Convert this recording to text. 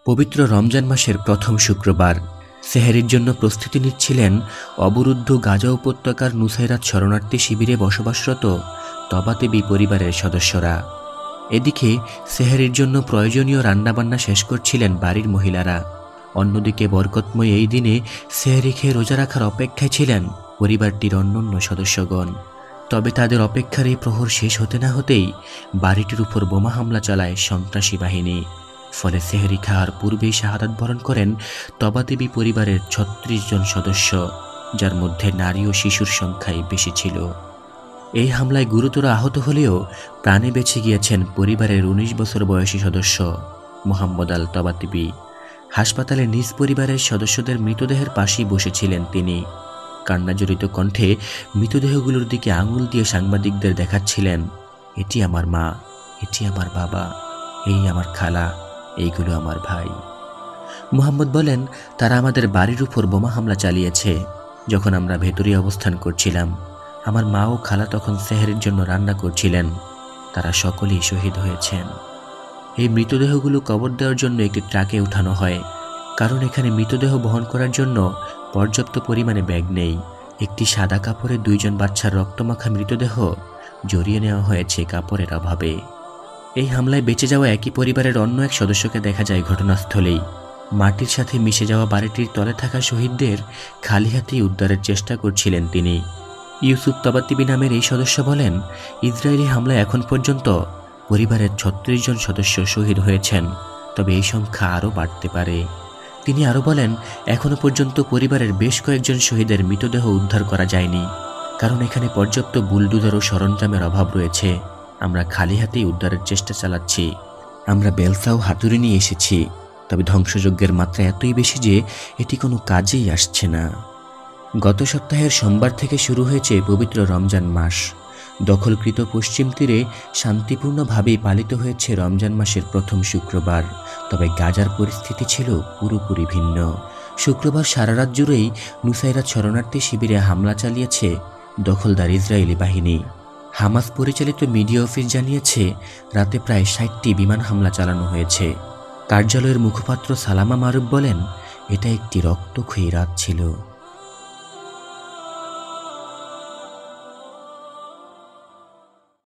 পবিত্র রমজান মাসের প্রথম শুক্রবার সেহরির জন্য প্রস্তুতি নিচ্ছিলেন অবরুদ্ধ গাজা উপত্যকার নুসাইরাত শরণার্থী শিবিরে বসবাসরত তবাতেবি পরিবারের সদস্যরা। এদিকে সেহরির জন্য প্রয়োজনীয় রান্নাবান্না শেষ করছিলেন বাড়ির মহিলারা। অন্যদিকে বরকতময় এই দিনে সেহরি খেয়ে রোজা রাখার অপেক্ষায় ছিলেন পরিবারটির অন্যান্য সদস্যগণ। তবে তাদের অপেক্ষার এই প্রহর শেষ হতে না হতেই বাড়িটির উপর বোমা হামলা চালায় সন্ত্রাসী বাহিনী। ফলে সেহরি খাওয়ার পূর্বেই শাহাদাত বরণ করেন তবাতেবি পরিবারের ৩৬ জন সদস্য, যার মধ্যে নারী ও শিশুর সংখ্যাই বেশি ছিল। এই হামলায় গুরুতর আহত হলেও প্রাণে বেঁচে গিয়েছেন পরিবারের ১৯ বছর বয়সী সদস্য মোহাম্মদ আল তবাতেবি। হাসপাতালে নিজ পরিবারের সদস্যদের মৃতদেহের পাশেই বসেছিলেন তিনি। কান্নাজড়িত কণ্ঠে মৃতদেহগুলোর দিকে আঙুল দিয়ে সাংবাদিকদের দেখাচ্ছিলেন, এটি আমার মা, এটি আমার বাবা, এই আমার খালা, এইগুলো আমার ভাই। মুহাম্মদ বলেন, তারা আমাদের বাড়ির উপর বোমা হামলা চালিয়েছে যখন আমরা ভেতরে অবস্থান করছিলাম। আমার মা ও খালা তখন সেহরির জন্য রান্না করছিলেন। তারা সকলেই শহীদ হয়েছেন। এই মৃতদেহগুলো কবর দেওয়ার জন্য একটি ট্রাকে উঠানো হয়, কারণ এখানে মৃতদেহ বহন করার জন্য পর্যাপ্ত পরিমাণে ব্যাগ নেই। একটি সাদা কাপড়ে ২ জন বাচ্চার রক্তমাখা মৃতদেহ জড়িয়ে নেওয়া হয়েছে কাপড়ের অভাবে। এই হামলায় বেঁচে যাওয়া একই পরিবারের অন্য এক সদস্যকে দেখা যায় ঘটনাস্থলেই। মাটির সাথে মিশে যাওয়া বাড়িটির তলে থাকা শহীদদের খালি হাতেই উদ্ধারের চেষ্টা করছিলেন তিনি। ইউসুফ তবাতেবি নামের এই সদস্য বলেন, ইসরায়েলি হামলায় এখন পর্যন্ত পরিবারের ৩৬ জন সদস্য শহীদ হয়েছেন, তবে এই সংখ্যা আরও বাড়তে পারে। তিনি আরও বলেন, এখনও পর্যন্ত পরিবারের বেশ কয়েকজন শহীদের মৃতদেহ উদ্ধার করা যায়নি, কারণ এখানে পর্যাপ্ত বুলডোজার ও সরঞ্জামের অভাব রয়েছে। আমরা খালি হাতেই উদ্ধারের চেষ্টা চালাচ্ছি। আমরা বেলসা ও হাতুড়ি নিয়ে এসেছি, তবে ধ্বংসযজ্ঞের মাত্রা এতই বেশি যে এটি কোনো কাজেই আসছে না। গত সপ্তাহের সোমবার থেকে শুরু হয়েছে পবিত্র রমজান মাস। দখলকৃত পশ্চিম তীরে শান্তিপূর্ণভাবেই পালিত হয়েছে রমজান মাসের প্রথম শুক্রবার, তবে গাজার পরিস্থিতি ছিল পুরোপুরি ভিন্ন। শুক্রবার সারা রাত জুড়েই নুসাইরাত শরণার্থী শিবিরে হামলা চালিয়েছে দখলদার ইসরায়েলি বাহিনী। হামাস পরিচালিত মিডিয়া অফিস জানিয়েছে, রাতে প্রায় ৬০টি বিমান হামলা চালানো হয়েছে। কার্যালয়ের মুখপাত্র সালামা মারুফ বলেন, এটা একটি রক্তক্ষয়ী রাত ছিল।